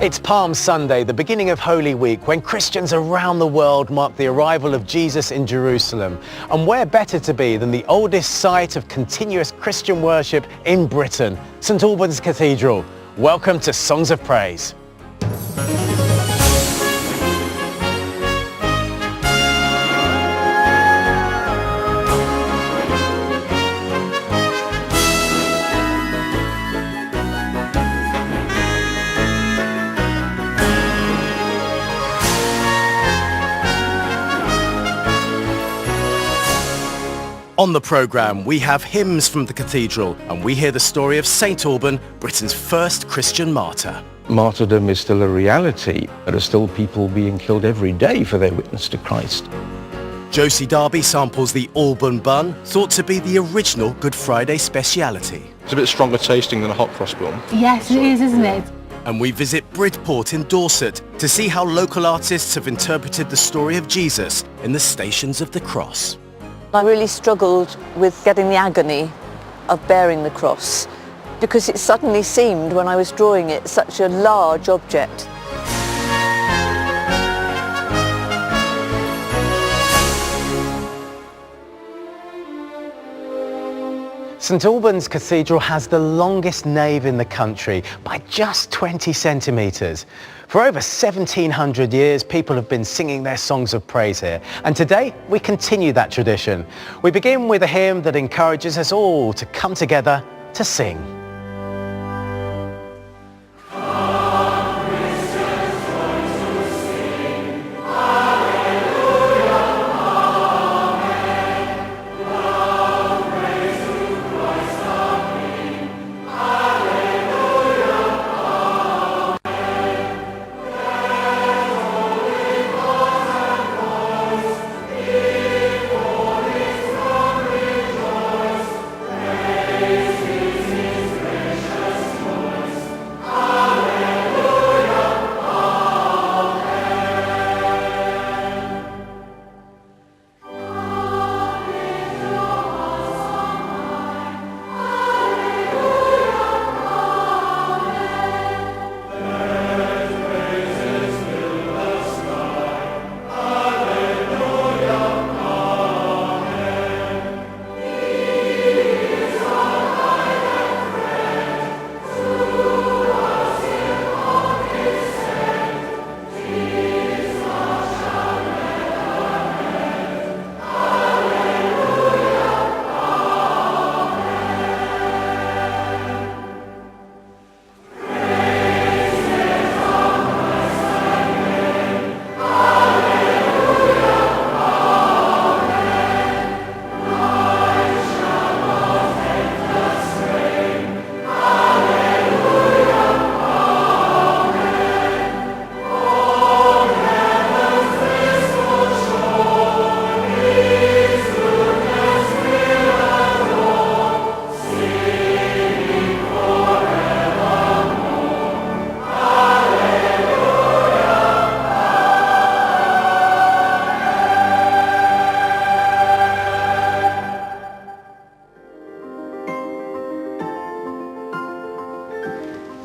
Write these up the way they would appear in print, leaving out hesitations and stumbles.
It's Palm Sunday, the beginning of Holy Week, when Christians around the world mark the arrival of Jesus in Jerusalem. And where better to be than the oldest site of continuous Christian worship in Britain, St Albans Cathedral. Welcome to Songs of Praise. On the programme, we have hymns from the cathedral, and we hear the story of St Alban, Britain's first Christian martyr. Martyrdom is still a reality. There are still people being killed every day for their witness to Christ. Josie Darby samples the Alban bun, thought to be the original Good Friday speciality. It's a bit stronger tasting than a hot cross bun. Yes, it is, isn't it? And we visit Bridport in Dorset to see how local artists have interpreted the story of Jesus in the Stations of the Cross. I really struggled with getting the agony of bearing the cross because it suddenly seemed, when I was drawing it, such a large object. St Albans Cathedral has the longest nave in the country by just 20 centimetres. For over 1700 years, people have been singing their songs of praise here. And today, we continue that tradition. We begin with a hymn that encourages us all to come together to sing.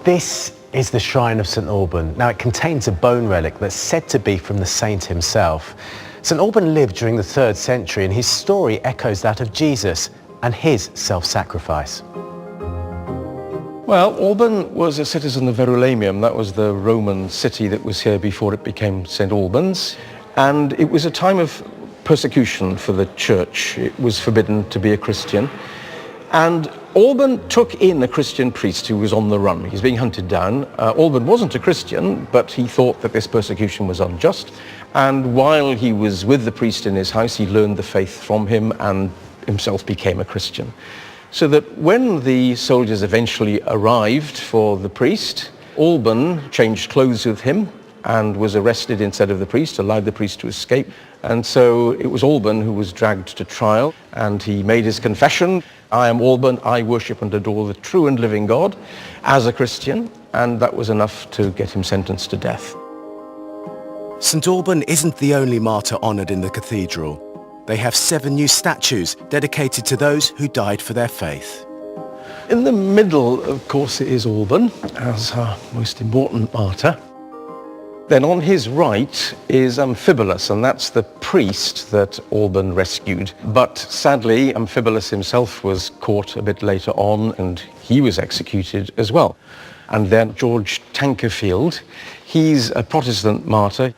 This is the shrine of St Alban. Now, it contains a bone relic that's said to be from the saint himself. St Alban lived during the 3rd century, and his story echoes that of Jesus and his self-sacrifice. Well, Alban was a citizen of Verulamium. That was the Roman city that was here before it became St Albans. And it was a time of persecution for the church. It was forbidden to be a Christian. And Alban took in a Christian priest who was on the run. He was being hunted down. Alban wasn't a Christian, but he thought that this persecution was unjust. And while he was with the priest in his house, he learned the faith from him and himself became a Christian. So that when the soldiers eventually arrived for the priest, Alban changed clothes with him and was arrested instead of the priest, allowed the priest to escape. And so it was Alban who was dragged to trial, and he made his confession. I am Alban, I worship and adore the true and living God as a Christian, and that was enough to get him sentenced to death. St Alban isn't the only martyr honoured in the cathedral. They have 7 new statues dedicated to those who died for their faith. In the middle, of course, is Alban as our most important martyr. Then on his right is Amphibolus, and that's the priest that Alban rescued. But sadly, Amphibolus himself was caught a bit later on, and he was executed as well. And then George Tankerfield, he's a Protestant martyr,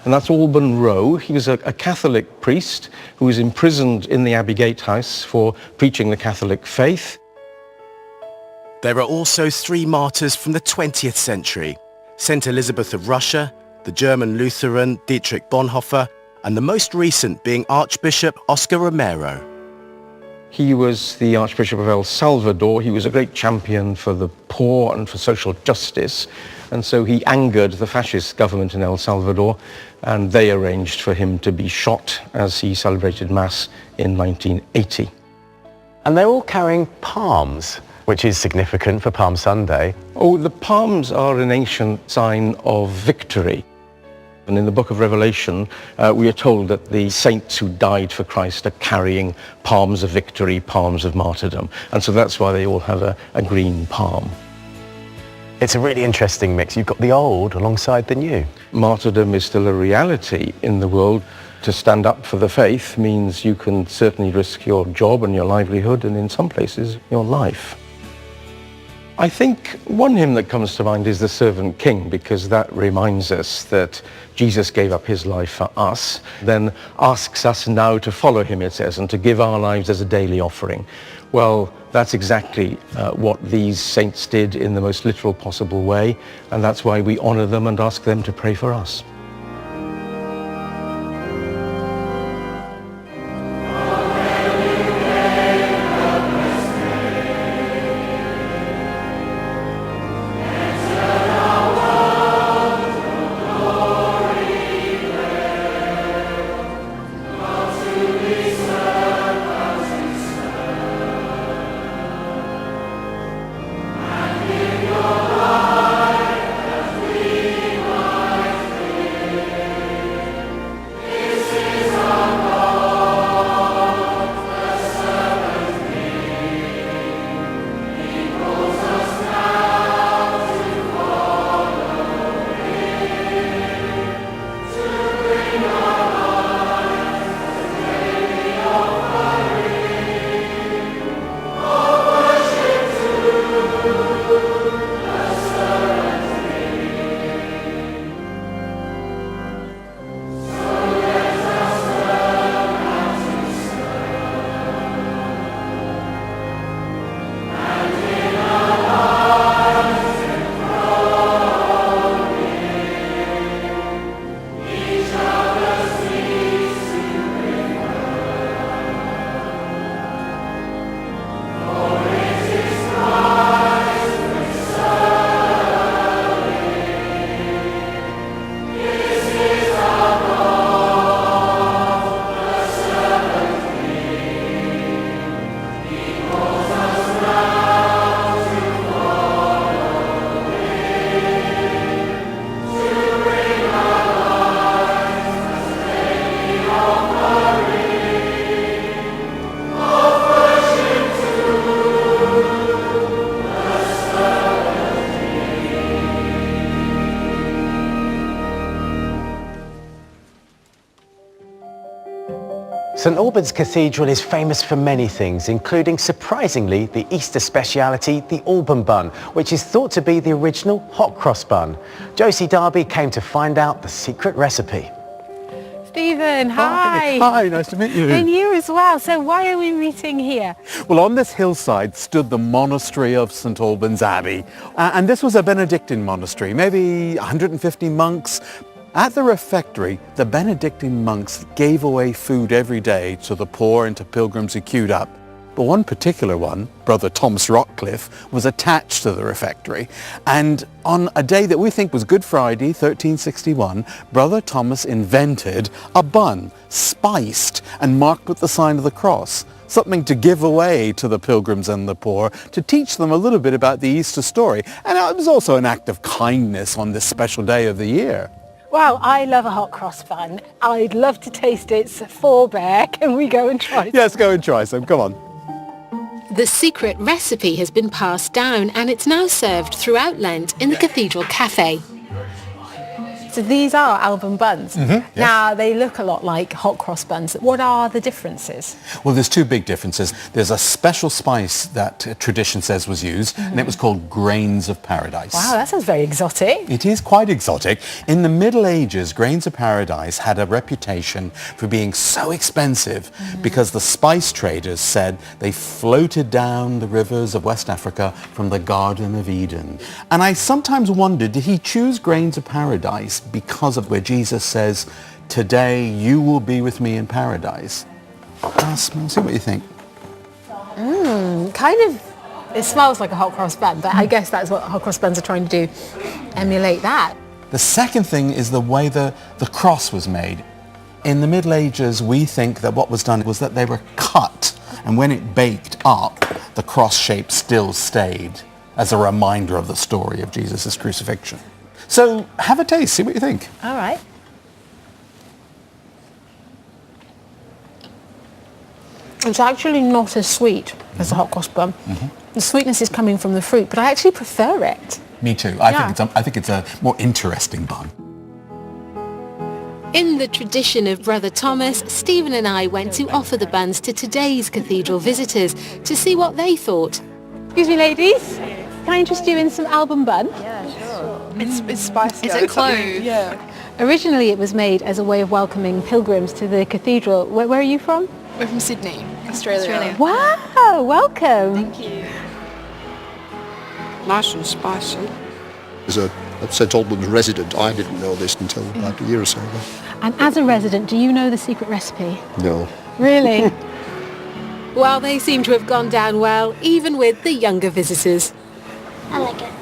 and that's Alban Row. He was a Catholic priest who was imprisoned in the Abbey Gatehouse for preaching the Catholic faith. There are also 3 martyrs from the 20th century. St. Elizabeth of Russia, the German Lutheran Dietrich Bonhoeffer, and the most recent being Archbishop Oscar Romero. He was the Archbishop of El Salvador. He was a great champion for the poor and for social justice. And so he angered the fascist government in El Salvador, and they arranged for him to be shot as he celebrated Mass in 1980. And they're all carrying palms, which is significant for Palm Sunday. Oh, the palms are an ancient sign of victory. And in the book of Revelation, we are told that the saints who died for Christ are carrying palms of victory, palms of martyrdom. And so that's why they all have a green palm. It's a really interesting mix. You've got the old alongside the new. Martyrdom is still a reality in the world. To stand up for the faith means you can certainly risk your job and your livelihood, and in some places, your life. I think one hymn that comes to mind is The Servant King, because that reminds us that Jesus gave up his life for us, then asks us now to follow him, it says, and to give our lives as a daily offering. Well, that's exactly what these saints did in the most literal possible way, and that's why we honor them and ask them to pray for us. St Albans Cathedral is famous for many things, including, surprisingly, the Easter speciality, the Alban bun, which is thought to be the original hot cross bun. Josie Darby came to find out the secret recipe. Stephen, hi. Hi, nice to meet you. And you as well. So why are we meeting here? Well, on this hillside stood the monastery of St Albans Abbey. And this was a Benedictine monastery, maybe 150 monks. At the refectory, the Benedictine monks gave away food every day to the poor and to pilgrims who queued up. But one particular one, Brother Thomas Rockcliffe, was attached to the refectory. And on a day that we think was Good Friday, 1361, Brother Thomas invented a bun, spiced and marked with the sign of the cross, something to give away to the pilgrims and the poor, to teach them a little bit about the Easter story. And it was also an act of kindness on this special day of the year. Wow, I love a hot cross bun. I'd love to taste its forebear. Can we go and try some? Yes, go and try some. Come on. The secret recipe has been passed down and it's now served throughout Lent in the Cathedral Cafe. So these are Alban buns. Now, they look a lot like hot cross buns. What are the differences? Well, there's two big differences. There's a special spice that tradition says was used, and it was called grains of paradise. Wow, that sounds very exotic. It is quite exotic. In the Middle Ages, grains of paradise had a reputation for being so expensive because the spice traders said they floated down the rivers of West Africa from the Garden of Eden. And I sometimes wondered, did he choose grains of paradise because of where Jesus says, today you will be with me in paradise? Smell, see what you think. Kind of, it smells like a hot cross bun, but I guess that's what hot cross buns are trying to do, emulate that. The second thing is the way the cross was made. In the Middle Ages, we think that what was done was that they were cut, and when it baked up, the cross shape still stayed as a reminder of the story of Jesus' crucifixion. So have a taste, see what you think. All right. It's actually not as sweet as a hot cross bun. The sweetness is coming from the fruit, but I actually prefer it. Me too. I think it's a more interesting bun. In the tradition of Brother Thomas, Stephen and I went to offer the buns to today's cathedral visitors to see what they thought. Excuse me, ladies. Can I interest you in some Alban bun? It's spicy. Is it clove? Yeah. Originally, it was made as a way of welcoming pilgrims to the cathedral. Where are you from? We're from Sydney, Australia. Wow, welcome. Thank you. Nice and spicy. As a St Albans resident, I didn't know this until about a year or so ago. And as a resident, do you know the secret recipe? No. Really? Well, they seem to have gone down well, even with the younger visitors. I like it.